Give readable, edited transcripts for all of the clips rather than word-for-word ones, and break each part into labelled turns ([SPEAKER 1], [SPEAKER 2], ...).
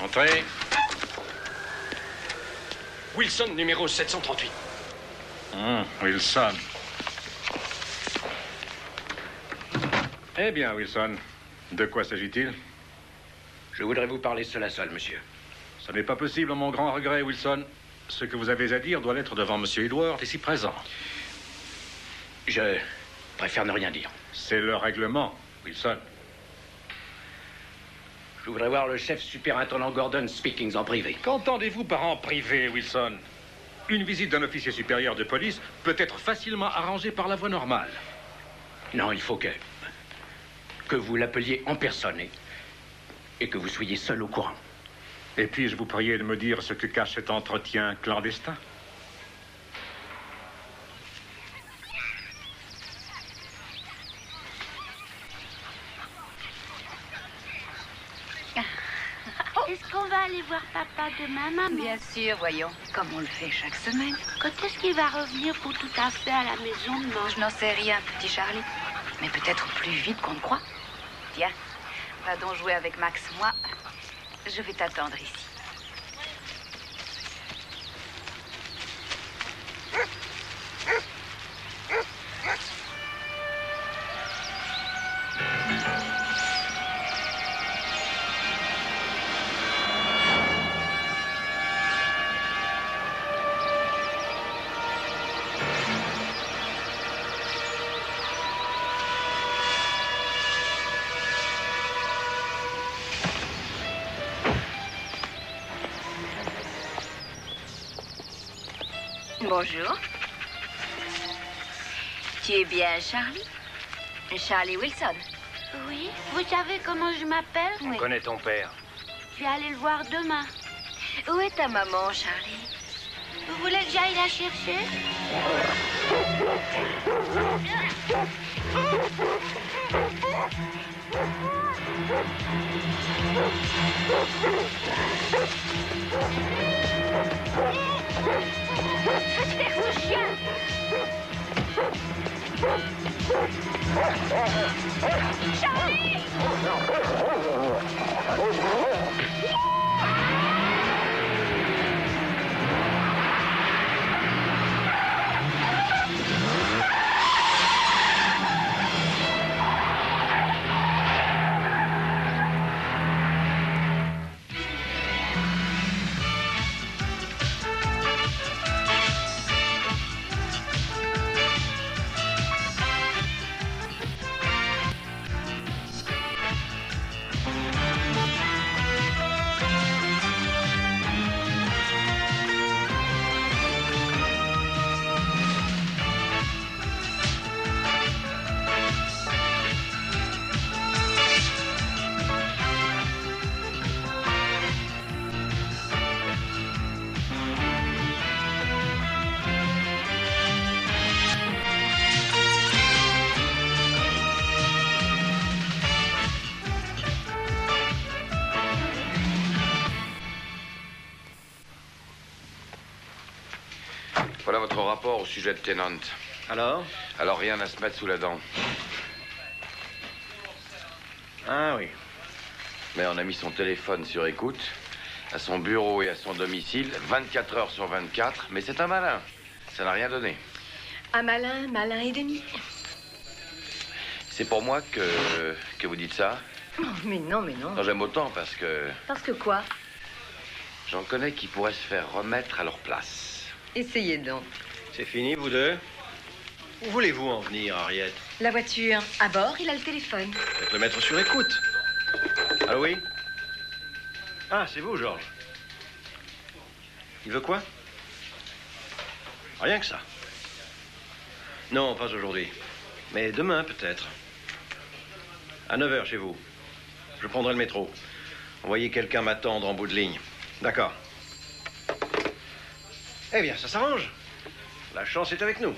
[SPEAKER 1] Entrez. Wilson, numéro 738.
[SPEAKER 2] Wilson. Eh bien, Wilson, de quoi s'agit-il?
[SPEAKER 1] Je voudrais vous parler seul à seul, monsieur.
[SPEAKER 2] Ce n'est pas possible, à mon grand regret, Wilson. Ce que vous avez à dire doit l'être devant Monsieur Edward, ici présent.
[SPEAKER 1] Je préfère ne rien dire.
[SPEAKER 2] C'est le règlement, Wilson.
[SPEAKER 1] Je voudrais voir le chef superintendant Gordon Speakings en privé.
[SPEAKER 2] Qu'entendez-vous par en privé, Wilson? Une visite d'un officier supérieur de police peut être facilement arrangée par la voie normale.
[SPEAKER 1] Non, il faut que vous l'appeliez en personne et que vous soyez seul au courant.
[SPEAKER 2] Et puis-je vous prier de me dire ce que cache cet entretien clandestin?
[SPEAKER 3] Est-ce qu'on va aller voir papa demain, maman?
[SPEAKER 4] Bien sûr, voyons. Comme on le fait chaque semaine.
[SPEAKER 3] Quand est-ce qu'il va revenir pour tout à fait à la maison demain?
[SPEAKER 4] Je n'en sais rien, petit Charlie. Mais peut-être plus vite qu'on ne croit. Tiens, va donc jouer avec Max. Moi, je vais t'attendre ici. Bonjour. Tu es bien Charlie? Charlie Wilson?
[SPEAKER 3] Oui. Vous savez comment je m'appelle?
[SPEAKER 4] Oui.
[SPEAKER 1] On connaît ton père.
[SPEAKER 3] Je vais aller le voir demain.
[SPEAKER 4] Où est ta maman, Charlie?
[SPEAKER 3] Vous voulez que j'aille la chercher?
[SPEAKER 4] Faites taire ce chien! Charlie!
[SPEAKER 5] Voilà votre rapport au sujet de Tennant.
[SPEAKER 6] Alors?
[SPEAKER 5] Alors rien à se mettre sous la dent.
[SPEAKER 6] Ah oui.
[SPEAKER 5] Mais on a mis son téléphone sur écoute, à son bureau et à son domicile, 24 heures sur 24. Mais c'est un malin. Ça n'a rien donné.
[SPEAKER 4] Un malin, malin et demi.
[SPEAKER 5] C'est pour moi que vous dites ça?
[SPEAKER 4] Oh, mais non, mais non.
[SPEAKER 5] Non, j'aime autant parce que
[SPEAKER 4] Parce que quoi?
[SPEAKER 5] j'en connais qui pourraient se faire remettre à leur place.
[SPEAKER 4] Essayez donc.
[SPEAKER 6] C'est fini, vous deux? Où voulez-vous en venir, Harriet?
[SPEAKER 4] La voiture. À bord, il a le téléphone.
[SPEAKER 6] Faites le mettre sur écoute. Allô, oui? Ah, c'est vous, Georges. Il veut quoi? Rien que ça. Non, pas aujourd'hui. Mais demain, peut-être. À 9 h chez vous. Je prendrai le métro. Envoyez quelqu'un m'attendre en bout de ligne. D'accord. Eh bien, ça s'arrange. La chance est avec nous.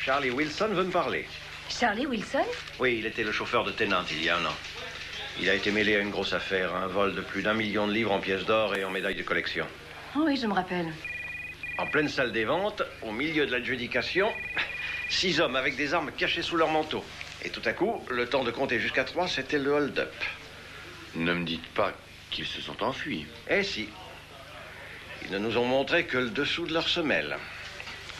[SPEAKER 6] Charlie Wilson veut me parler.
[SPEAKER 4] Charlie Wilson?
[SPEAKER 6] Oui, il était le chauffeur de Tennant il y a un an. Il a été mêlé à une grosse affaire, un vol de plus d'1 million de livres en pièces d'or et en médailles de collection.
[SPEAKER 4] Oh oui, je me rappelle.
[SPEAKER 6] En pleine salle des ventes, au milieu de l'adjudication, 6 hommes avec des armes cachées sous leur manteau. Et tout à coup, le temps de compter jusqu'à 3, c'était le hold-up.
[SPEAKER 5] Ne me dites pas qu'ils se sont enfuis.
[SPEAKER 6] Eh si. Ils ne nous ont montré que le dessous de leur semelle.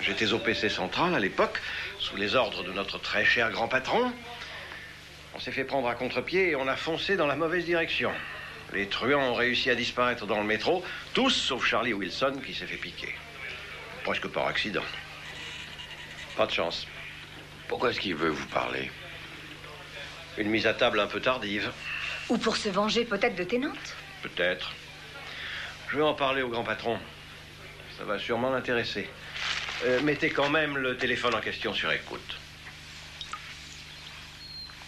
[SPEAKER 6] J'étais au PC central à l'époque, sous les ordres de notre très cher grand patron. On s'est fait prendre à contre-pied et on a foncé dans la mauvaise direction. Les truands ont réussi à disparaître dans le métro, tous sauf Charlie Wilson qui s'est fait piquer. Presque par accident. Pas de chance.
[SPEAKER 5] Pourquoi est-ce qu'il veut vous parler?
[SPEAKER 6] Une mise à table un peu tardive.
[SPEAKER 7] Ou pour se venger peut-être de Tennant?
[SPEAKER 6] Peut-être. Je vais en parler au grand patron. Ça va sûrement l'intéresser. Mettez quand même le téléphone en question sur écoute.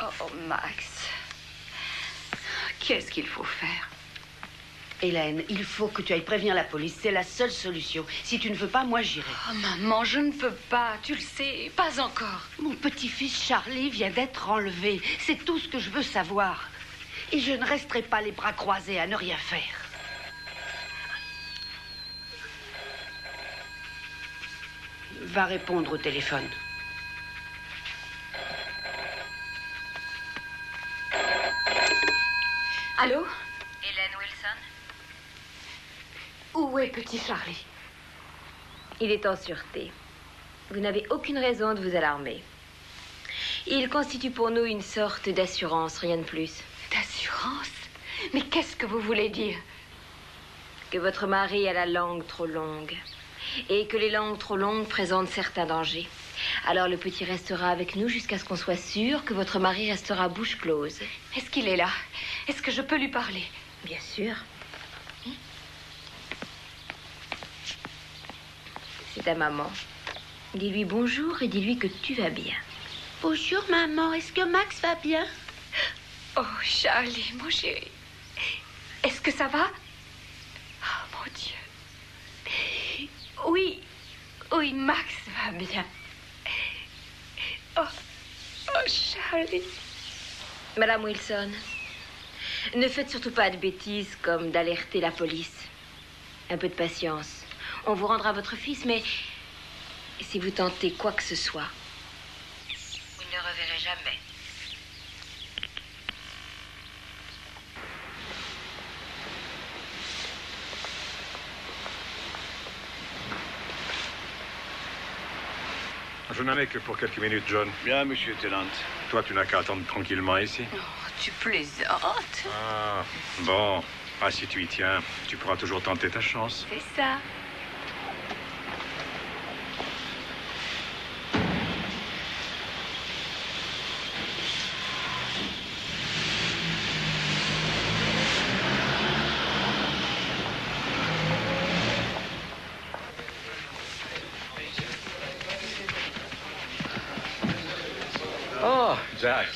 [SPEAKER 4] Oh, Max. Qu'est-ce qu'il faut faire?
[SPEAKER 8] Hélène, il faut que tu ailles prévenir la police. C'est la seule solution. Si tu ne veux pas, moi j'irai.
[SPEAKER 4] Oh, maman, je ne peux pas. Tu le sais, pas encore.
[SPEAKER 8] Mon petit-fils Charlie vient d'être enlevé. C'est tout ce que je veux savoir. Et je ne resterai pas les bras croisés à ne rien faire. Va répondre au téléphone.
[SPEAKER 7] Allô?
[SPEAKER 4] Hélène Wilson?
[SPEAKER 7] Où est petit Charlie? Il est en sûreté. Vous n'avez aucune raison de vous alarmer. Il constitue pour nous une sorte d'assurance, rien de plus.
[SPEAKER 4] D'assurance? Mais qu'est-ce que vous voulez dire?
[SPEAKER 7] Que votre mari a la langue trop longue. Et que les langues trop longues présentent certains dangers. Alors le petit restera avec nous jusqu'à ce qu'on soit sûr que votre mari restera bouche close.
[SPEAKER 4] Est-ce qu'il est là? Est-ce que je peux lui parler?
[SPEAKER 7] Bien sûr. C'est ta maman. Dis-lui bonjour et dis-lui que tu vas bien.
[SPEAKER 8] Bonjour, maman. Est-ce que Max va bien?
[SPEAKER 4] Oh, Charlie, mon chéri. Est-ce que ça va? Oh, mon Dieu. Oui, oui, Max va bien. Oh, Charlie.
[SPEAKER 7] Madame Wilson, ne faites surtout pas de bêtises comme d'alerter la police. Un peu de patience. On vous rendra votre fils, mais si vous tentez quoi que ce soit, vous ne le reverrez jamais.
[SPEAKER 2] Je n'en ai que pour quelques minutes, John.
[SPEAKER 9] Bien, monsieur Tennant.
[SPEAKER 2] Toi, tu n'as qu'à attendre tranquillement ici.
[SPEAKER 4] Oh, tu plaisantes.
[SPEAKER 2] Ah, bon. Ah, si tu y tiens, tu pourras toujours tenter ta chance.
[SPEAKER 4] C'est ça.
[SPEAKER 2] Oh, Jack.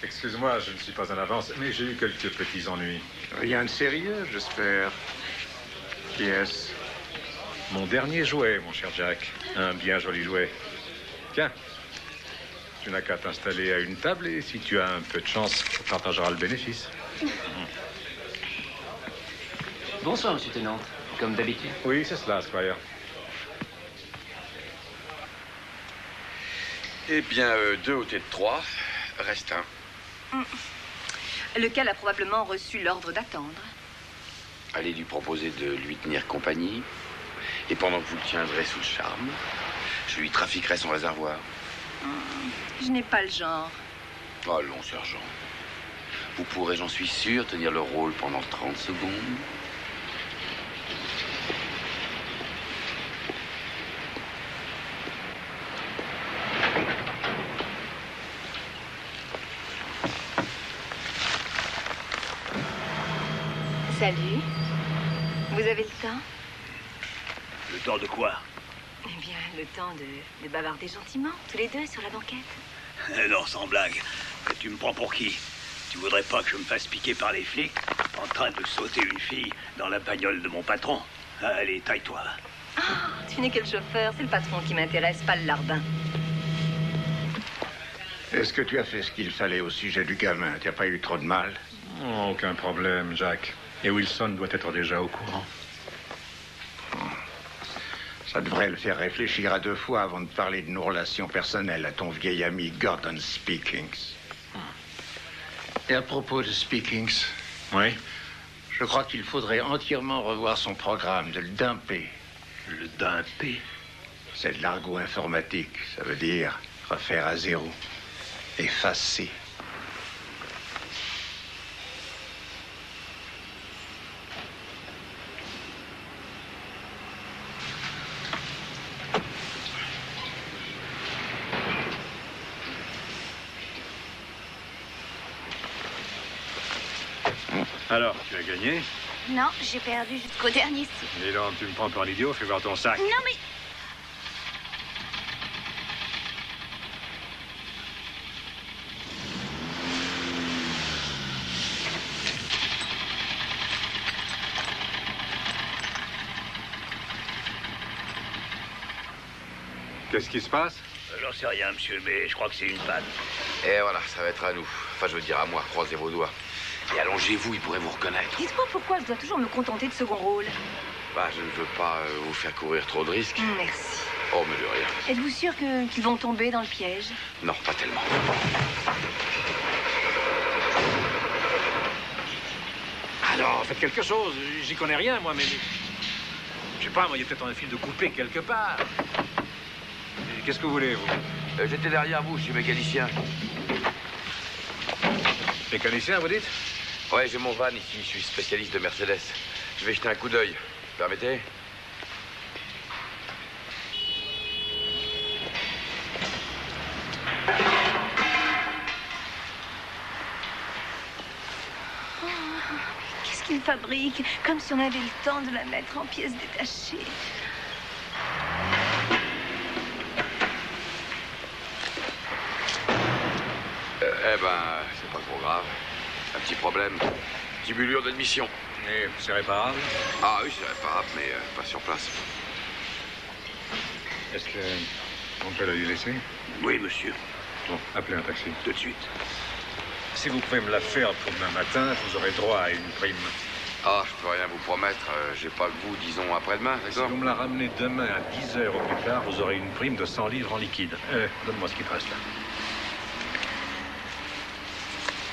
[SPEAKER 2] Excuse-moi, je ne suis pas en avance, mais j'ai eu quelques petits ennuis.
[SPEAKER 9] Rien de sérieux, j'espère. Qui est-ce?
[SPEAKER 2] Mon dernier jouet, mon cher Jack. Un bien joli jouet. Tiens, tu n'as qu'à t'installer à une table et si tu as un peu de chance, tu partageras le bénéfice.
[SPEAKER 10] Bonsoir, monsieur Tennant. Comme d'habitude.
[SPEAKER 2] Oui, c'est cela, Squire.
[SPEAKER 5] Eh bien, 2 au thé de 3. Reste un.
[SPEAKER 7] Lequel a probablement reçu l'ordre d'attendre.
[SPEAKER 5] Allez lui proposer de lui tenir compagnie. Et pendant que vous le tiendrez sous le charme, je lui trafiquerai son réservoir.
[SPEAKER 7] Je n'ai pas le genre.
[SPEAKER 5] Allons, sergent. Vous pourrez, j'en suis sûr, tenir le rôle pendant 30 secondes.
[SPEAKER 7] Salut. Vous avez le temps?
[SPEAKER 9] Le temps de quoi?
[SPEAKER 7] Eh bien, le temps de bavarder gentiment, tous les deux, sur la banquette.
[SPEAKER 9] Non, sans blague. Tu me prends pour qui? Tu voudrais pas que je me fasse piquer par les flics en train de sauter une fille dans la bagnole de mon patron? Allez, taille-toi.
[SPEAKER 7] Oh, tu n'es que le chauffeur, c'est le patron qui m'intéresse, pas le larbin.
[SPEAKER 11] Est-ce que tu as fait ce qu'il fallait au sujet du gamin? Tu n'as pas eu trop de mal?
[SPEAKER 2] Oh, aucun problème, Jack. Et Wilson doit être déjà au courant.
[SPEAKER 11] Ça devrait le faire réfléchir à 2 fois avant de parler de nos relations personnelles à ton vieil ami Gordon Speakings. Et à propos de Speakings,
[SPEAKER 2] oui,
[SPEAKER 11] Je crois qu'il faudrait entièrement revoir son programme, de le dumper.
[SPEAKER 9] Le dumper?
[SPEAKER 11] C'est de l'argot informatique. Ça veut dire refaire à zéro. Effacer.
[SPEAKER 9] Alors, tu as gagné?
[SPEAKER 3] Non, j'ai perdu jusqu'au dernier sou.
[SPEAKER 9] Dis donc, tu me prends pour un idiot, fais voir ton sac.
[SPEAKER 3] Non, mais...
[SPEAKER 2] Qu'est-ce qui se passe?
[SPEAKER 9] J'en sais rien, monsieur, mais je crois que c'est une panne.
[SPEAKER 5] Et voilà, ça va être à nous. Enfin, je veux dire à moi, croisez vos doigts. Et allongez-vous, il pourrait vous reconnaître.
[SPEAKER 7] Dites-moi pourquoi je dois toujours me contenter de second rôle.
[SPEAKER 5] Bah, je ne veux pas vous faire courir trop de risques.
[SPEAKER 7] Merci.
[SPEAKER 5] Oh, mais de rien.
[SPEAKER 7] Êtes-vous sûr qu'ils vont tomber dans le piège?
[SPEAKER 5] Non, pas tellement.
[SPEAKER 2] Alors, faites quelque chose. J'y connais rien, moi, mais... Je sais pas, moi, il y a peut-être un fil de coupé quelque part. Qu'est-ce que vous voulez, vous?
[SPEAKER 5] J'étais derrière vous, je suis mécanicien.
[SPEAKER 2] Mécanicien, vous dites?
[SPEAKER 5] Ouais, j'ai mon van ici, je suis spécialiste de Mercedes. Je vais jeter un coup d'œil. Permettez?
[SPEAKER 7] Qu'est-ce qu'ils fabriquent? Comme si on avait le temps de la mettre en pièces détachées.
[SPEAKER 5] Eh ben, c'est pas trop grave. Un petit problème. Petit brûlure d'admission.
[SPEAKER 2] Et c'est réparable?
[SPEAKER 5] Ah oui, c'est réparable, mais pas sur place.
[SPEAKER 2] Est-ce qu'on peut la lui laisser?
[SPEAKER 9] Oui, monsieur.
[SPEAKER 2] Bon, appelez un taxi.
[SPEAKER 9] Tout de suite.
[SPEAKER 2] Si vous pouvez me la faire pour demain matin, vous aurez droit à une prime.
[SPEAKER 5] Ah, je peux rien vous promettre. J'ai pas que vous, disons après-demain,
[SPEAKER 2] Si
[SPEAKER 5] d'accord?
[SPEAKER 2] vous me la ramenez demain à 10h au plus tard, vous aurez une prime de 100 livres en liquide. Donne-moi ce qui te reste là.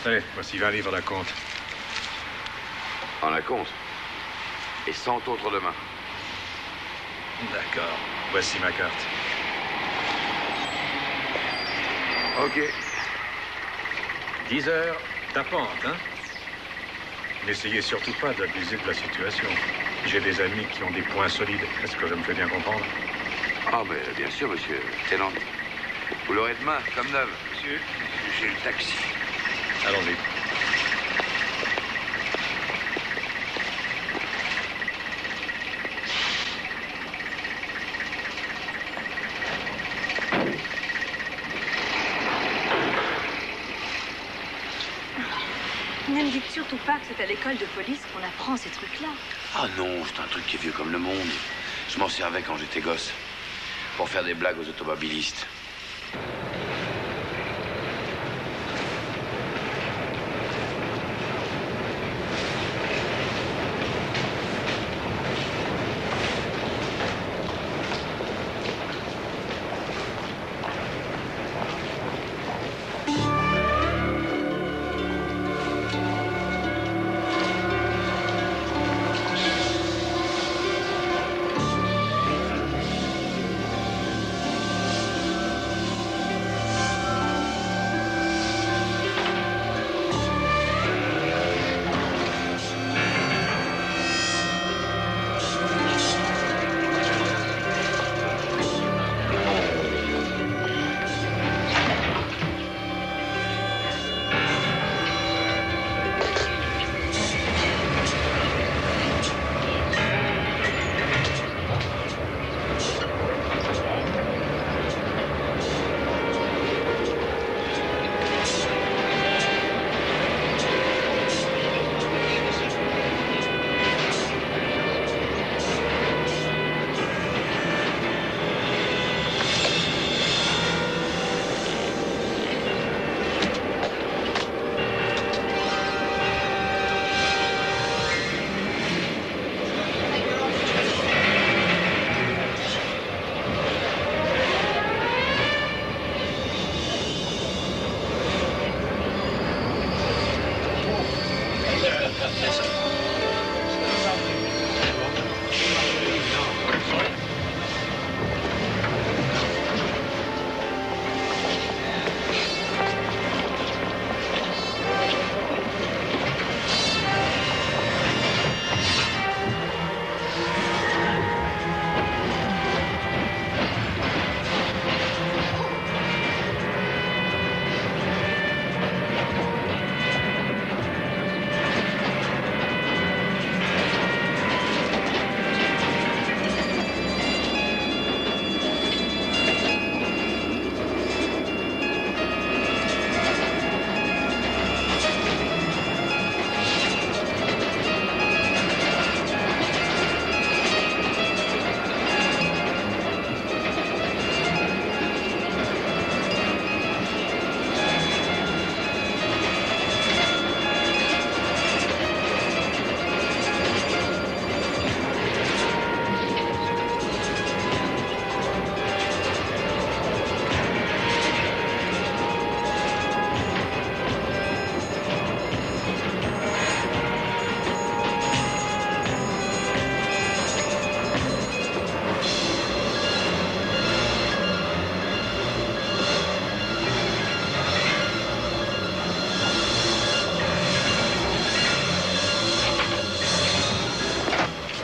[SPEAKER 2] Allez, voici 20 livres à la compte.
[SPEAKER 5] En la compte. Et 100 autres demain.
[SPEAKER 2] D'accord. Voici ma carte.
[SPEAKER 5] Ok.
[SPEAKER 2] 10 heures, tapante, hein? N'essayez surtout pas d'abuser de la situation. J'ai des amis qui ont des points solides. Est-ce que je me fais bien comprendre?
[SPEAKER 5] Ah, mais bien sûr, monsieur. Tenant. Vous l'aurez demain, comme neuf.
[SPEAKER 9] Monsieur, j'ai le taxi.
[SPEAKER 2] Allons-y.
[SPEAKER 7] Ne me dites surtout pas que c'est à l'école de police qu'on apprend ces trucs-là.
[SPEAKER 5] Ah non, c'est un truc qui est vieux comme le monde. Je m'en servais quand j'étais gosse. Pour faire des blagues aux automobilistes.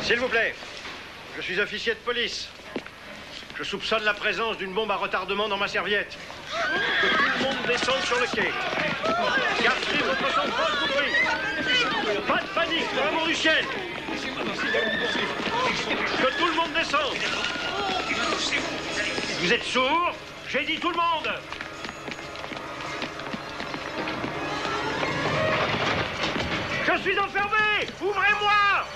[SPEAKER 6] S'il vous plaît, je suis officier de police. Je soupçonne la présence d'une bombe à retardement dans ma serviette. Que tout le monde descende sur le quai. Gardez votre sang-froid, je vous prie. Pas de panique, pour l'amour du ciel. Que tout le monde descende. Vous êtes sourds? J'ai dit tout le monde. Je suis enfermé. Ouvrez-moi.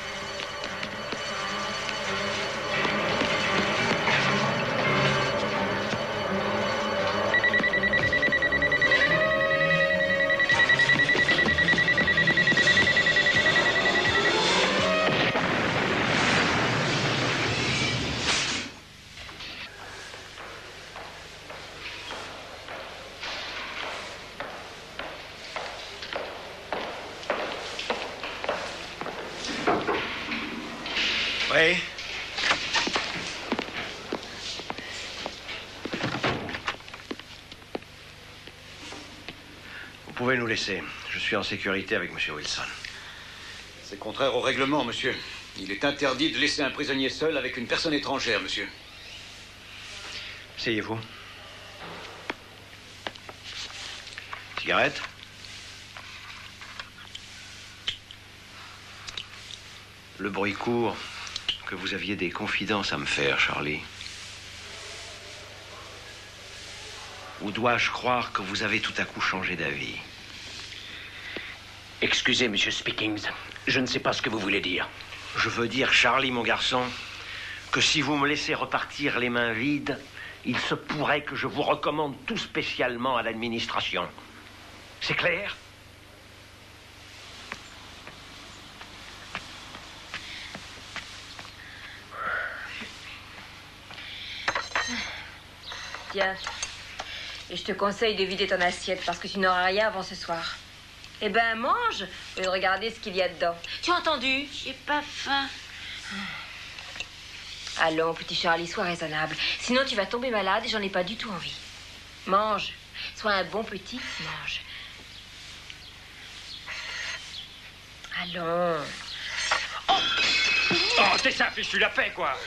[SPEAKER 6] Oui. Vous pouvez nous laisser. Je suis en sécurité avec M. Wilson.
[SPEAKER 9] C'est contraire au règlement, monsieur. Il est interdit de laisser un prisonnier seul avec une personne étrangère, monsieur.
[SPEAKER 6] Asseyez-vous. Cigarette? Le bruit court que vous aviez des confidences à me faire, Charlie. Ou dois-je croire que vous avez tout à coup changé d'avis?
[SPEAKER 1] Excusez, monsieur Speakings. Je ne sais pas ce que vous voulez dire.
[SPEAKER 6] Je veux dire, Charlie, mon garçon, que si vous me laissez repartir les mains vides, il se pourrait que je vous recommande tout spécialement à l'administration. C'est clair?
[SPEAKER 7] Tiens, et je te conseille de vider ton assiette parce que tu n'auras rien avant ce soir. Eh ben, mange et regardez ce qu'il y a dedans. Tu as entendu?
[SPEAKER 8] J'ai pas faim.
[SPEAKER 7] Allons, petit Charlie, sois raisonnable. Sinon, tu vas tomber malade et j'en ai pas du tout envie. Mange. Sois un bon petit, mange. Allons.
[SPEAKER 1] Oh, c'est ça, fichu la paix, quoi.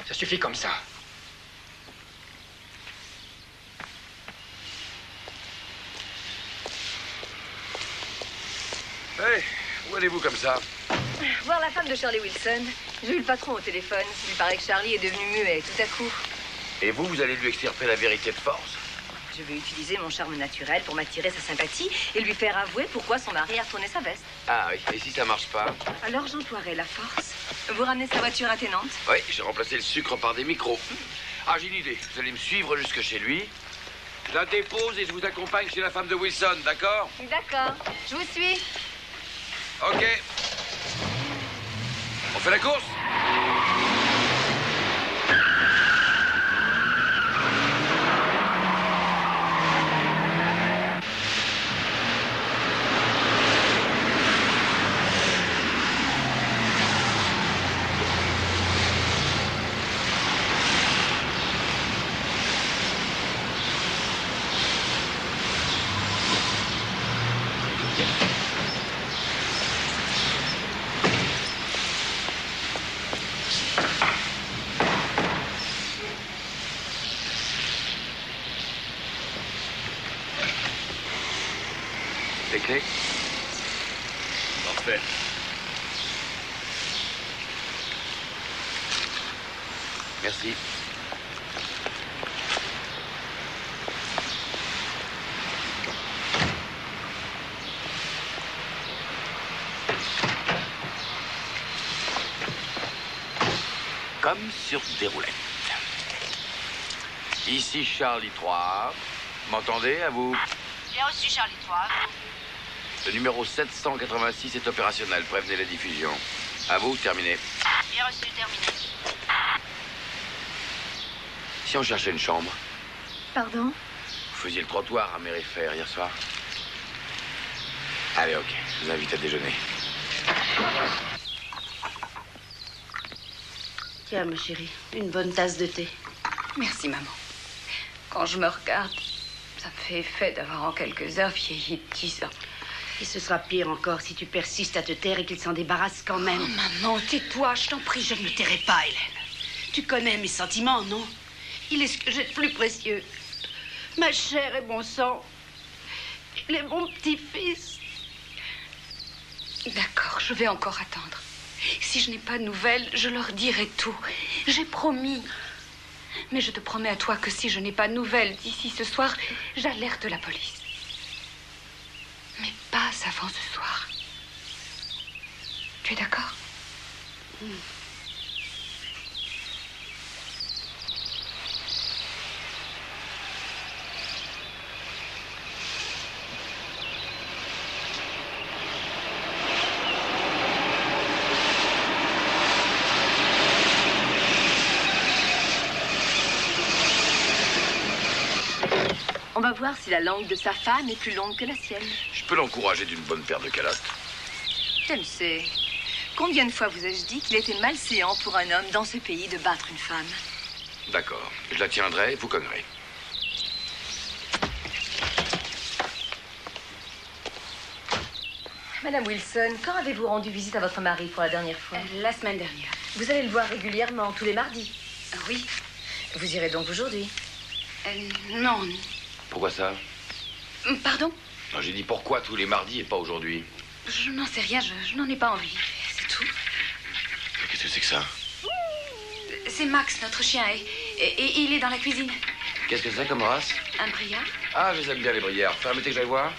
[SPEAKER 1] Ça suffit comme ça.
[SPEAKER 5] Hey, où allez-vous comme ça?
[SPEAKER 12] Voir la femme de Charlie Wilson. J'ai eu le patron au téléphone. Il paraît que Charlie est devenu muet tout à coup.
[SPEAKER 5] Et vous allez lui extirper la vérité de force?
[SPEAKER 12] Je vais utiliser mon charme naturel pour m'attirer sa sympathie et lui faire avouer pourquoi son mari a retourné sa veste.
[SPEAKER 5] Ah oui, et si ça marche pas?
[SPEAKER 12] Alors j'emploierai la force. Vous ramenez sa voiture à Nantes?
[SPEAKER 5] Oui, j'ai remplacé le sucre par des micros. Ah, j'ai une idée. Vous allez me suivre jusque chez lui. Je la dépose et je vous accompagne chez la femme de Wilson, d'accord?
[SPEAKER 12] D'accord, je vous suis.
[SPEAKER 5] Ok. On fait la course? Les clés? Parfait. Merci. Comme sur des roulettes. Ici Charlie 3. M'entendez, à vous?
[SPEAKER 4] Bien reçu, Charlie 3.
[SPEAKER 5] Le numéro 786 est opérationnel. Prévenez la diffusion. À vous, terminé.
[SPEAKER 4] Bien reçu, terminé.
[SPEAKER 5] Si on cherchait une chambre,
[SPEAKER 12] Pardon?
[SPEAKER 5] vous faisiez le trottoir à Méréfer hier soir. Allez, ok. Je vous invite à déjeuner.
[SPEAKER 8] Tiens, ma chérie, une bonne tasse de thé.
[SPEAKER 12] Merci, maman. Quand je me regarde, ça me fait effet d'avoir en quelques heures vieilli de 10 ans.
[SPEAKER 8] Et ce sera pire encore si tu persistes à te taire et qu'il s'en débarrasse quand même.
[SPEAKER 12] Oh, maman, tais-toi, je t'en prie.
[SPEAKER 8] Je ne me tairai pas, Hélène. Tu connais mes sentiments, non? Il est ce que j'ai de plus précieux. Ma chair et mon sang. Il est mon petit-fils.
[SPEAKER 12] D'accord, je vais encore attendre. Si je n'ai pas de nouvelles, je leur dirai tout. J'ai promis. Mais je te promets à toi que si je n'ai pas de nouvelles d'ici ce soir, j'alerte la police. Mais pas avant ce soir. Tu es d'accord? On va voir si la langue de sa femme est plus longue que la sienne.
[SPEAKER 5] Je peux l'encourager d'une bonne paire de calottes.
[SPEAKER 12] Je le sais. Combien de fois vous ai-je dit qu'il était malséant pour un homme dans ce pays de battre une femme?
[SPEAKER 5] D'accord. Je la tiendrai, vous cognerez.
[SPEAKER 7] Madame Wilson, quand avez-vous rendu visite à votre mari pour la dernière fois?
[SPEAKER 12] La semaine dernière.
[SPEAKER 7] Vous allez le voir régulièrement, tous les mardis?
[SPEAKER 12] Oui.
[SPEAKER 7] Vous irez donc aujourd'hui?
[SPEAKER 12] Non.
[SPEAKER 5] Pourquoi ça?
[SPEAKER 12] Pardon?
[SPEAKER 5] Non, j'ai dit pourquoi tous les mardis et pas aujourd'hui?
[SPEAKER 12] Je n'en sais rien, je n'en ai pas envie. C'est tout.
[SPEAKER 5] Mais qu'est-ce que c'est que ça?
[SPEAKER 12] C'est Max, notre chien, et il est dans la cuisine.
[SPEAKER 5] Qu'est-ce que c'est comme race?
[SPEAKER 12] Un briard?
[SPEAKER 5] Ah, je les aime bien, les brières. Permettez que j'aille voir.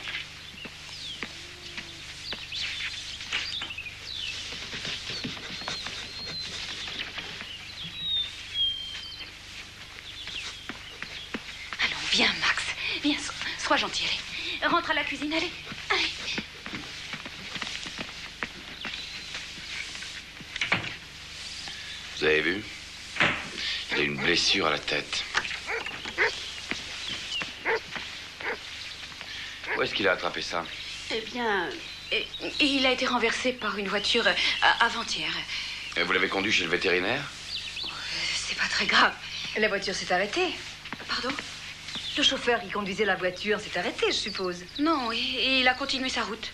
[SPEAKER 12] Allons, viens, Max. Viens, sois gentil, allez. Rentre à la cuisine, allez. Allez.
[SPEAKER 5] Vous avez vu? Il a une blessure à la tête. Où est-ce qu'il a attrapé ça?
[SPEAKER 8] Eh bien...
[SPEAKER 12] Et il a été renversé par une voiture avant-hier.
[SPEAKER 5] Et vous l'avez conduit chez le vétérinaire?
[SPEAKER 12] C'est pas très grave.
[SPEAKER 7] La voiture s'est arrêtée.
[SPEAKER 12] Pardon?
[SPEAKER 7] Le chauffeur qui conduisait la voiture s'est arrêté, je suppose.
[SPEAKER 12] Non, et il a continué sa route.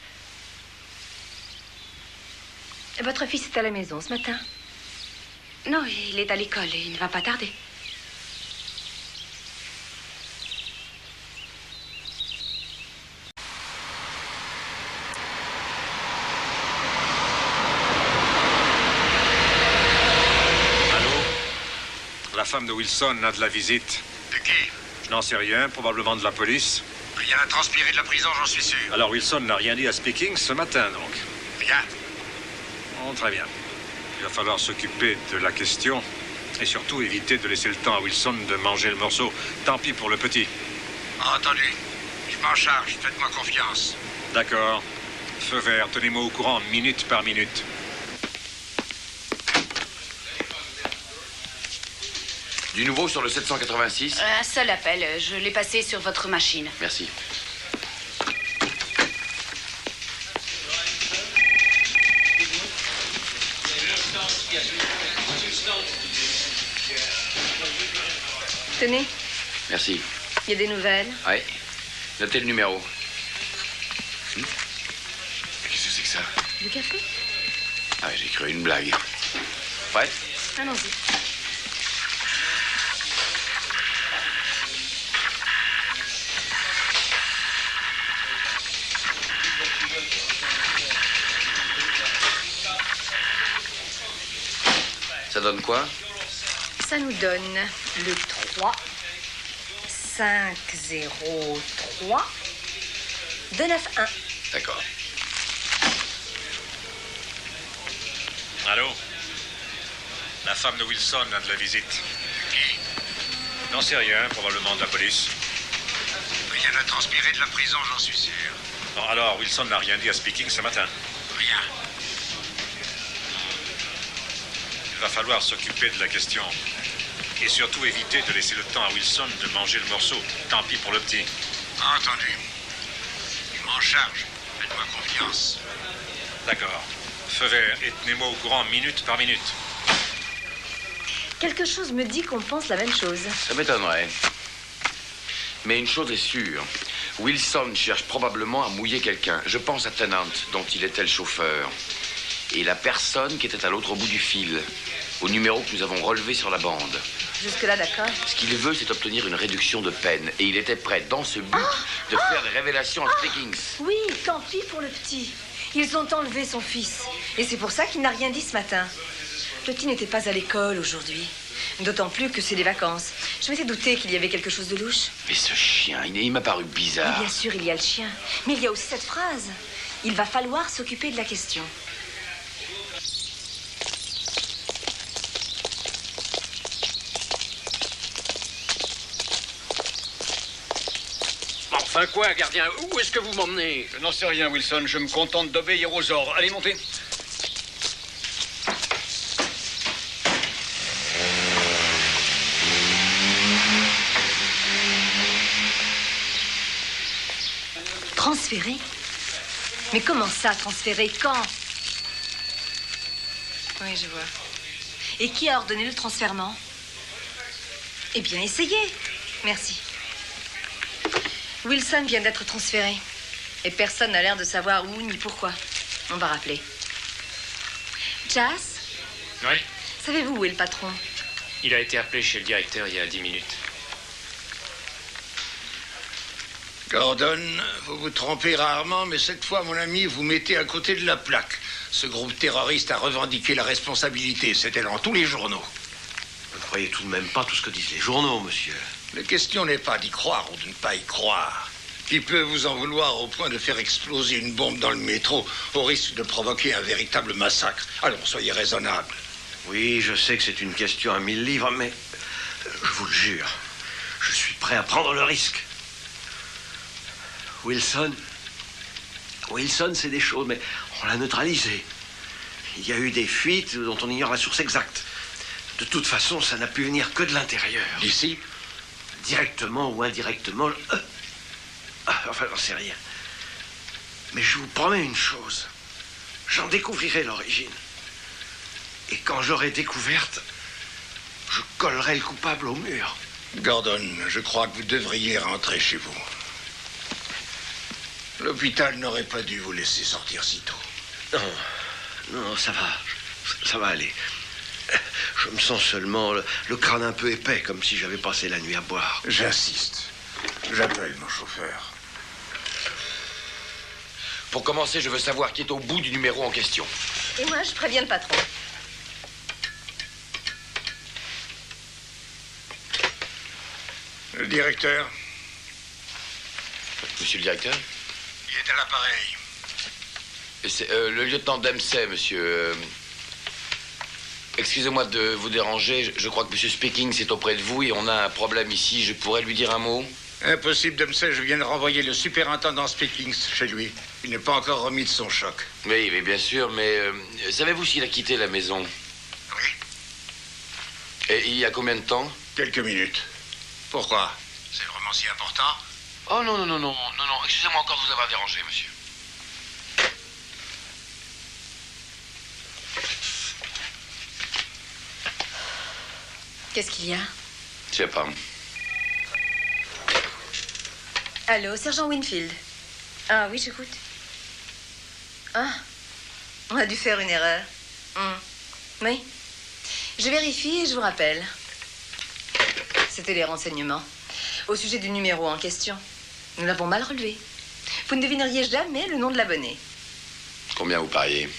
[SPEAKER 7] Votre fils est à la maison ce matin?
[SPEAKER 12] Non, il est à l'école et il ne va pas tarder.
[SPEAKER 2] La femme de Wilson a de la visite.
[SPEAKER 11] De qui?
[SPEAKER 2] Je n'en sais rien, probablement de la police.
[SPEAKER 11] Rien à transpirer de la prison, j'en suis sûr.
[SPEAKER 2] Alors Wilson n'a rien dit à Speaking ce matin, donc?
[SPEAKER 11] Rien.
[SPEAKER 2] Oh, très bien. Il va falloir s'occuper de la question et surtout éviter de laisser le temps à Wilson de manger le morceau. Tant pis pour le petit.
[SPEAKER 11] Entendu. Je m'en charge, faites-moi confiance.
[SPEAKER 2] D'accord. Feu vert, tenez-moi au courant minute par minute.
[SPEAKER 5] Du nouveau sur le 786?
[SPEAKER 12] Un seul appel. Je l'ai passé sur votre machine.
[SPEAKER 5] Merci.
[SPEAKER 7] Tenez,
[SPEAKER 5] Merci.
[SPEAKER 7] il y a des nouvelles.
[SPEAKER 5] Oui. Notez le numéro. Qu'est-ce que c'est que ça?
[SPEAKER 7] Du café?
[SPEAKER 5] Ah, j'ai cru une blague. Prête?
[SPEAKER 7] Allons-y.
[SPEAKER 5] Ça donne quoi?
[SPEAKER 7] Ça nous donne le 3 503 291.
[SPEAKER 5] D'accord.
[SPEAKER 2] Allô? La femme de Wilson a de la visite.
[SPEAKER 11] Qui?
[SPEAKER 2] N'en sais rien, probablement de la police.
[SPEAKER 11] Rien à transpirer de la prison, j'en suis sûr.
[SPEAKER 2] Bon, alors, Wilson n'a rien dit à Speaking ce matin.
[SPEAKER 11] Rien.
[SPEAKER 2] Il va falloir s'occuper de la question. Et surtout éviter de laisser le temps à Wilson de manger le morceau. Tant pis pour le petit.
[SPEAKER 11] Entendu. Je m'en charge. Faites-moi confiance.
[SPEAKER 2] D'accord. Feu vert, et tenez-moi au courant minute par minute.
[SPEAKER 7] Quelque chose me dit qu'on pense la même chose.
[SPEAKER 5] Ça m'étonnerait. Mais une chose est sûre. Wilson cherche probablement à mouiller quelqu'un. Je pense à Tennant, dont il était le chauffeur. Et la personne qui était à l'autre bout du fil, au numéro que nous avons relevé sur la bande.
[SPEAKER 7] Jusque-là, d'accord.
[SPEAKER 5] Ce qu'il veut, c'est obtenir une réduction de peine. Et il était prêt, dans ce but, de faire des révélations à Speakings.
[SPEAKER 7] Oui, tant pis pour le petit. Ils ont enlevé son fils. Et c'est pour ça qu'il n'a rien dit ce matin. Le petit n'était pas à l'école aujourd'hui. D'autant plus que c'est les vacances. Je m'étais douté qu'il y avait quelque chose de louche.
[SPEAKER 5] Mais ce chien, il m'a paru bizarre.
[SPEAKER 7] Oui, bien sûr, il y a le chien. Mais il y a aussi cette phrase. Il va falloir s'occuper de la question.
[SPEAKER 1] Enfin quoi, gardien? Où est-ce que vous m'emmenez?
[SPEAKER 9] Je n'en sais rien, Wilson. Je me contente d'obéir aux ordres. Allez, montez.
[SPEAKER 7] Transférer? Mais comment ça, transférer? Quand? Oui, je vois. Et qui a ordonné le transfèrement? Eh bien, essayez. Merci. Wilson vient d'être transféré. Et personne n'a l'air de savoir où ni pourquoi. On va rappeler. Jas?
[SPEAKER 10] Oui?
[SPEAKER 7] Savez-vous où est le patron?
[SPEAKER 10] Il a été appelé chez le directeur il y a 10 minutes.
[SPEAKER 11] Gordon, vous vous trompez rarement, mais cette fois, mon ami, vous mettez à côté de la plaque. Ce groupe terroriste a revendiqué la responsabilité. C'était dans tous les journaux.
[SPEAKER 6] Vous ne croyez tout de même pas tout ce que disent les journaux, monsieur.
[SPEAKER 11] La question n'est pas d'y croire ou de ne pas y croire. Qui peut vous en vouloir au point de faire exploser une bombe dans le métro au risque de provoquer un véritable massacre? Alors, soyez raisonnable.
[SPEAKER 6] Oui, je sais que c'est une question à 1000 livres, mais je vous le jure, je suis prêt à prendre le risque. Wilson, c'est des choses, mais on l'a neutralisé. Il y a eu des fuites dont on ignore la source exacte. De toute façon, ça n'a pu venir que de l'intérieur.
[SPEAKER 11] D'ici?
[SPEAKER 6] Directement ou indirectement. Enfin, j'en sais rien. Mais je vous promets une chose. J'en découvrirai l'origine. Et quand j'aurai découverte, je collerai le coupable au mur.
[SPEAKER 11] Gordon, je crois que vous devriez rentrer chez vous. L'hôpital n'aurait pas dû vous laisser sortir si tôt.
[SPEAKER 6] Non, ça va aller. Je me sens seulement le crâne un peu épais, comme si j'avais passé la nuit à boire.
[SPEAKER 11] J'insiste. J'appelle mon chauffeur.
[SPEAKER 5] Pour commencer, je veux savoir qui est au bout du numéro en question.
[SPEAKER 7] Et moi, je préviens le patron.
[SPEAKER 11] Le directeur?
[SPEAKER 5] Monsieur le directeur?
[SPEAKER 11] Il est à l'appareil.
[SPEAKER 5] C'est le lieutenant Dempsey, monsieur. Excusez-moi de vous déranger. Je crois que monsieur Speakings est auprès de vous et on a un problème ici. Je pourrais lui dire un mot?
[SPEAKER 11] Impossible, Dempsey. Je viens de renvoyer le superintendant Speakings chez lui. Il n'est pas encore remis de son choc.
[SPEAKER 5] Oui, mais bien sûr, mais savez-vous s'il a quitté la maison?
[SPEAKER 11] Oui.
[SPEAKER 5] Et il y a combien de temps?
[SPEAKER 11] Quelques minutes. Pourquoi? C'est vraiment si important?
[SPEAKER 5] Oh non. Excusez-moi encore de vous avoir dérangé, monsieur.
[SPEAKER 7] Qu'est-ce qu'il y a?
[SPEAKER 5] Je sais pas.
[SPEAKER 7] Allô, sergent Winfield. Ah oui, j'écoute. Ah, on a dû faire une erreur. Oui. Je vérifie et je vous rappelle. C'était les renseignements. Au sujet du numéro en question. Nous l'avons mal relevé. Vous ne devineriez jamais le nom de l'abonné.
[SPEAKER 5] Combien vous pariez?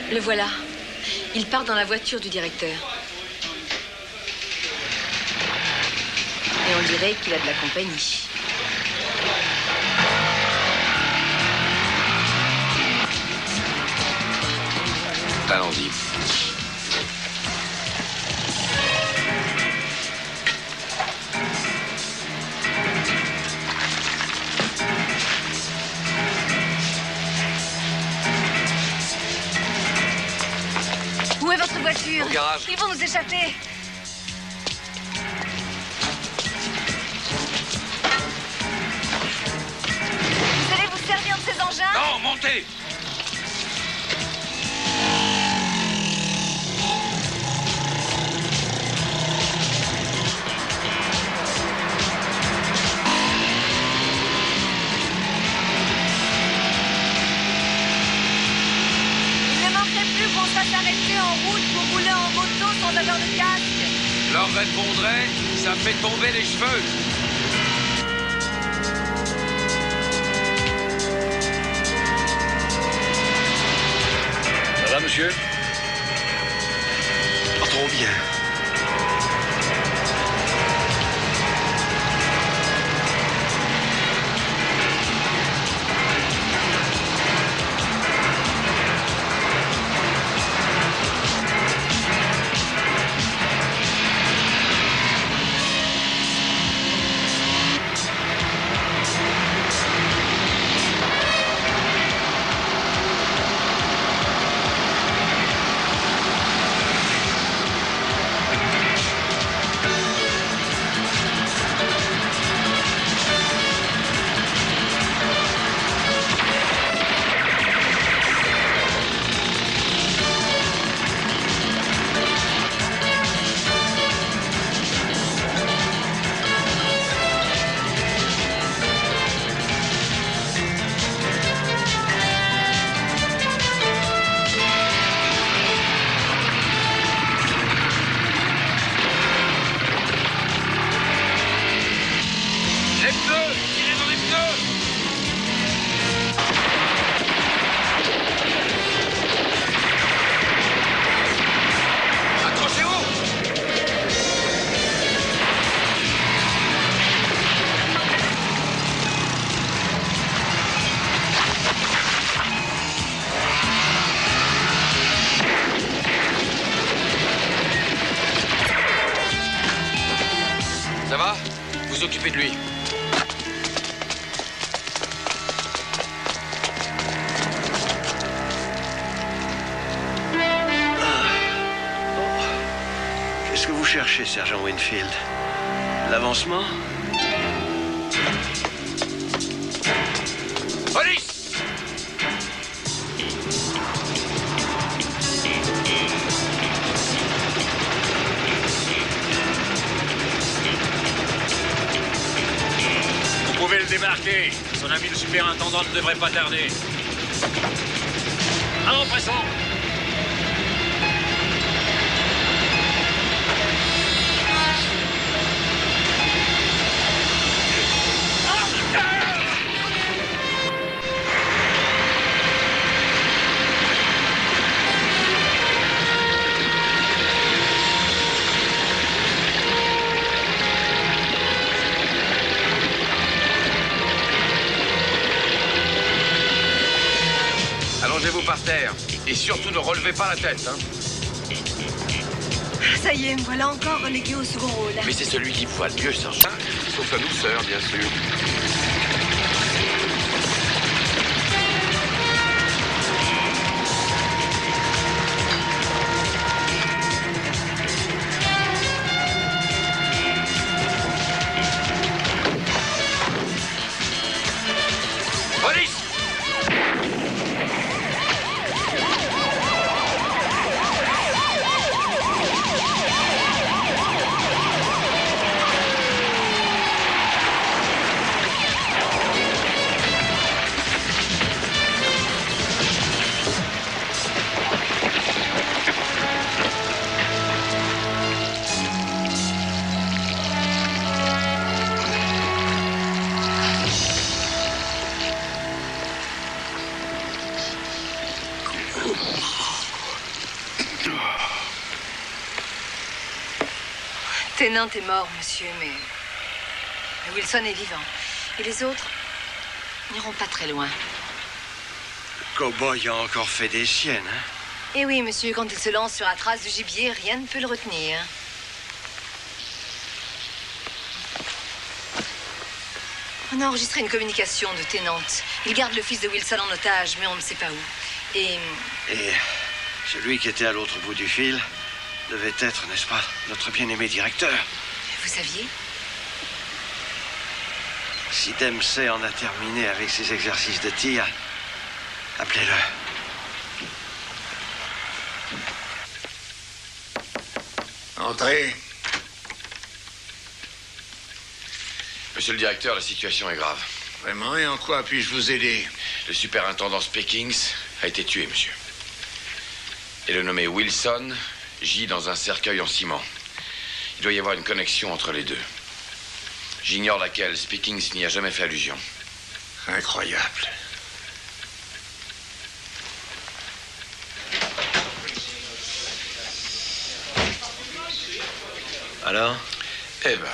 [SPEAKER 7] Le voilà. Il part dans la voiture du directeur. Et on dirait qu'il a de la compagnie.
[SPEAKER 5] Allons-y.
[SPEAKER 7] Où est votre voiture?
[SPEAKER 5] Au grave.
[SPEAKER 7] Ils vont nous échapper. Vous allez vous servir de ces engins?
[SPEAKER 5] Non, montez.
[SPEAKER 7] Qu'on se fasse arrêter en route pour rouler en moto sans avoir de casque.
[SPEAKER 5] Leur répondrait, ça fait tomber les cheveux.
[SPEAKER 6] Ça va, monsieur? Pas trop bien.
[SPEAKER 5] Vous occupez de lui.
[SPEAKER 6] Qu'est-ce que vous cherchez, sergent Winfield? L'avancement?
[SPEAKER 5] Police!
[SPEAKER 10] Vous pouvez le débarquer. Son ami le superintendant ne devrait pas tarder. Allons, pressons.
[SPEAKER 5] Allongez-vous par terre. Et surtout, ne relevez pas la tête, hein.
[SPEAKER 7] Ça y est, me voilà encore relégué au second rôle.
[SPEAKER 5] Mais c'est celui qui voit le mieux, sergent. Sauf la douceur, bien sûr. Police!
[SPEAKER 7] Tennant est mort, monsieur, mais Wilson est vivant. Et les autres n'iront pas très loin.
[SPEAKER 6] Le cow-boy a encore fait des siennes, hein?
[SPEAKER 7] Et oui, monsieur, quand il se lance sur la trace du gibier, rien ne peut le retenir. On a enregistré une communication de Tennant. Il garde le fils de Wilson en otage, mais on ne sait pas où. Et
[SPEAKER 6] celui qui était à l'autre bout du fil, devait être, n'est-ce pas, notre bien-aimé directeur.
[SPEAKER 7] Vous saviez?
[SPEAKER 6] Si Dempsey en a terminé avec ses exercices de tir, appelez-le.
[SPEAKER 11] Entrez.
[SPEAKER 5] Monsieur le directeur, la situation est grave.
[SPEAKER 11] Vraiment, et en quoi puis-je vous aider?
[SPEAKER 5] Le superintendant Speckings a été tué, monsieur. Et le nommé Wilson gît dans un cercueil en ciment. Il doit y avoir une connexion entre les deux. J'ignore laquelle. Speckings n'y a jamais fait allusion.
[SPEAKER 11] Incroyable.
[SPEAKER 6] Alors?
[SPEAKER 5] Eh ben,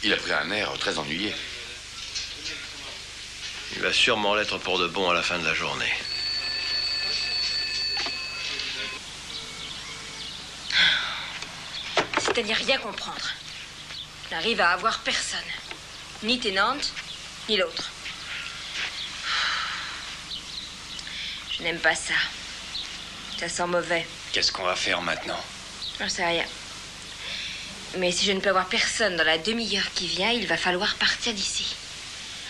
[SPEAKER 5] il a pris un air très ennuyé.
[SPEAKER 6] Il va sûrement l'être pour de bon à la fin de la journée.
[SPEAKER 7] C'est à n'y rien comprendre. Il arrive à avoir personne. Ni Tennant, ni l'autre. Je n'aime pas ça. Ça sent mauvais.
[SPEAKER 10] Qu'est-ce qu'on va faire maintenant?
[SPEAKER 7] J'en sais rien. Mais si je ne peux avoir personne dans la demi-heure qui vient, il va falloir partir d'ici.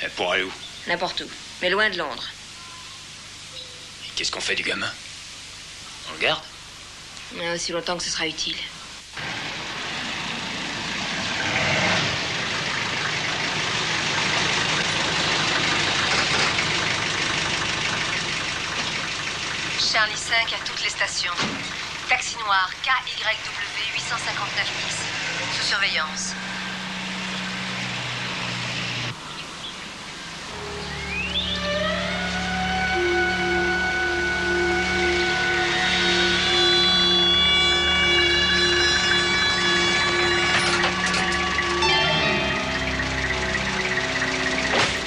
[SPEAKER 10] Et pour aller où?
[SPEAKER 7] N'importe où, mais loin de Londres.
[SPEAKER 10] Et qu'est-ce qu'on fait du gamin? On le garde?
[SPEAKER 7] Mais aussi longtemps que ce sera utile. Charlie 5 à toutes les stations. Taxi noir KYW 859 Nice. Sous surveillance.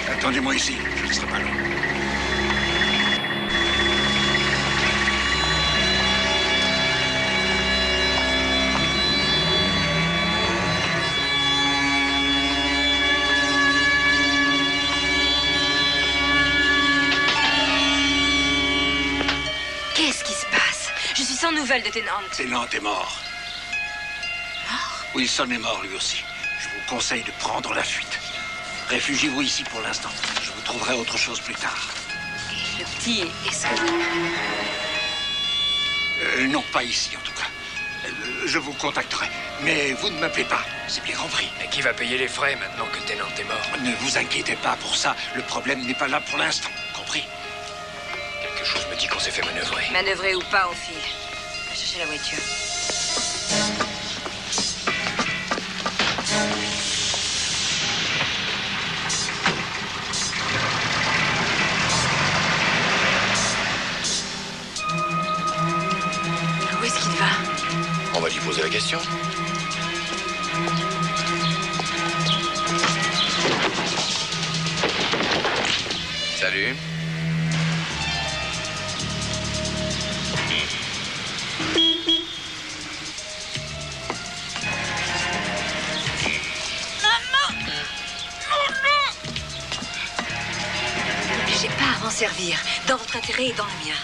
[SPEAKER 11] Attendez-moi ici, je ne serai pas long.
[SPEAKER 7] Qu'est-ce qui se passe? Je suis sans nouvelles de Tennant.
[SPEAKER 11] Tennant est mort.
[SPEAKER 7] Mort?
[SPEAKER 11] Wilson est mort lui aussi. Je vous conseille de prendre la fuite. Réfugiez-vous ici pour l'instant. Je vous trouverai autre chose plus tard.
[SPEAKER 7] Le petit est sauvé.
[SPEAKER 11] Non, pas ici en tout cas. Je vous contacterai. Mais vous ne m'appelez pas, c'est bien compris.
[SPEAKER 10] Et qui va payer les frais maintenant que Tennant est mort?
[SPEAKER 11] Ne vous inquiétez pas pour ça. Le problème n'est pas là pour l'instant. Compris?
[SPEAKER 10] Quelque chose me dit qu'on s'est fait manœuvrer.
[SPEAKER 7] Manœuvrer ou pas, on file. Va chercher la voiture. Où est-ce qu'il va?
[SPEAKER 5] On va lui poser la question. Salut.
[SPEAKER 7] N'obligez pas à m'en servir. Dans votre intérêt et dans le mien.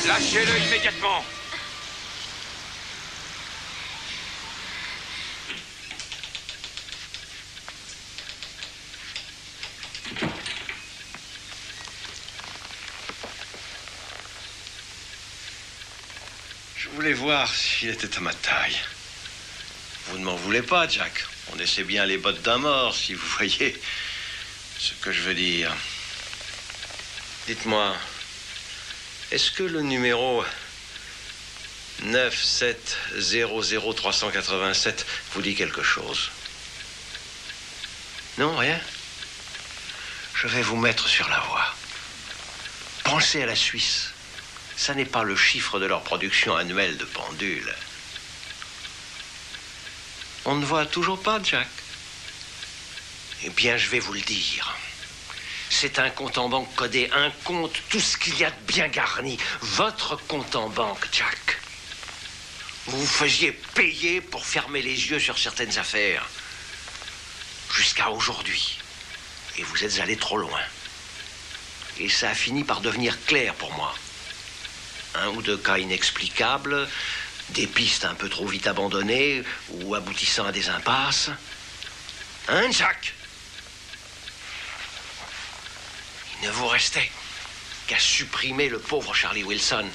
[SPEAKER 10] Lâchez-le immédiatement.
[SPEAKER 6] Je voulais voir s'il était à ma taille. Vous ne m'en voulez pas, Jack. On essaie bien les bottes d'un mort, si vous voyez ce que je veux dire. Dites-moi, est-ce que le numéro 9700387 vous dit quelque chose? Non, rien? Je vais vous mettre sur la voie. Pensez à la Suisse. Ça n'est pas le chiffre de leur production annuelle de pendules. On ne voit toujours pas, Jack. Eh bien, je vais vous le dire. C'est un compte en banque codé, un compte, tout ce qu'il y a de bien garni. Votre compte en banque, Jack. Vous vous faisiez payer pour fermer les yeux sur certaines affaires. Jusqu'à aujourd'hui. Et vous êtes allé trop loin. Et ça a fini par devenir clair pour moi. Un ou deux cas inexplicables, des pistes un peu trop vite abandonnées ou aboutissant à des impasses. Hein, Jack? Il ne vous restait qu'à supprimer le pauvre Charlie Wilson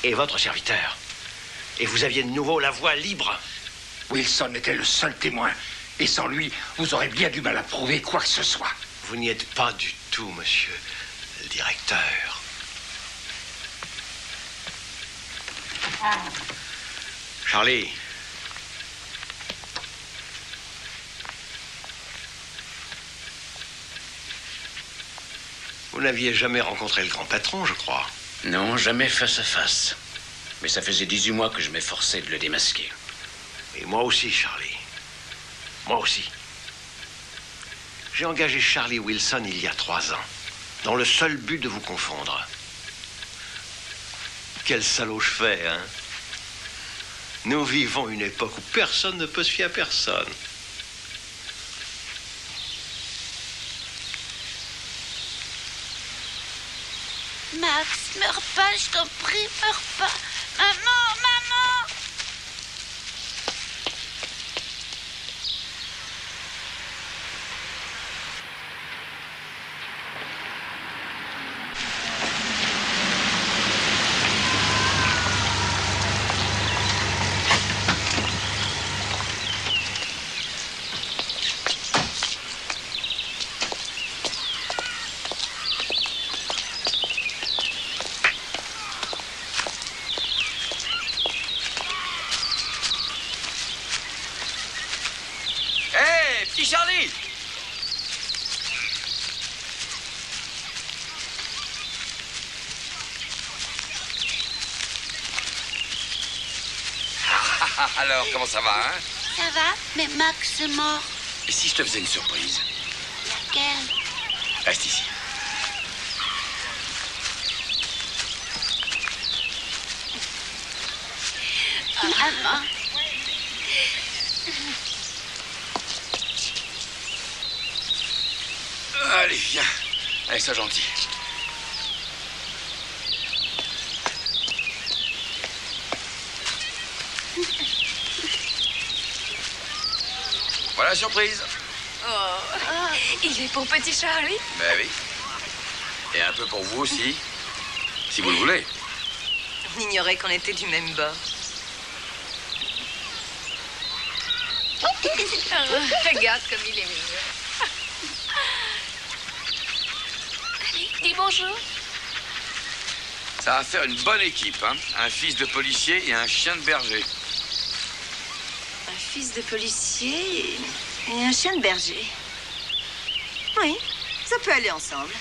[SPEAKER 6] et votre serviteur. Et vous aviez de nouveau la voie libre.
[SPEAKER 11] Wilson était le seul témoin. Et sans lui, vous aurez bien du mal à prouver quoi que ce soit.
[SPEAKER 6] Vous n'y êtes pas du tout, monsieur le directeur. Charlie. Vous n'aviez jamais rencontré le grand patron, je crois.
[SPEAKER 1] Non, jamais face à face. Mais ça faisait 18 mois que je m'efforçais de le démasquer.
[SPEAKER 6] Et moi aussi, Charlie. Moi aussi. J'ai engagé Charlie Wilson il y a 3 ans, dans le seul but de vous confondre. Quel salaud je fais, hein? Nous vivons une époque où personne ne peut se fier à personne.
[SPEAKER 3] Max, meurs pas, je t'en prie, meurs pas. Maman, maman!
[SPEAKER 10] Petit Charlie!
[SPEAKER 5] Alors, comment ça va, hein?
[SPEAKER 3] Ça va, mais Max est mort.
[SPEAKER 5] Et si je te faisais une surprise?
[SPEAKER 3] Laquelle?
[SPEAKER 5] Reste ici.
[SPEAKER 3] Maman.
[SPEAKER 5] Allez, viens. Allez, sois gentil. Voilà la surprise.
[SPEAKER 12] Il est pour petit Charlie?
[SPEAKER 5] Ben oui. Et un peu pour vous aussi, si vous le voulez.
[SPEAKER 12] On ignorait qu'on était du même bord. Regarde comme il est mignon. Allez, dis bonjour.
[SPEAKER 5] Ça va faire une bonne équipe, hein. Un fils de policier et un chien de berger.
[SPEAKER 8] Un fils de policier et un chien de berger. Oui, ça peut aller ensemble.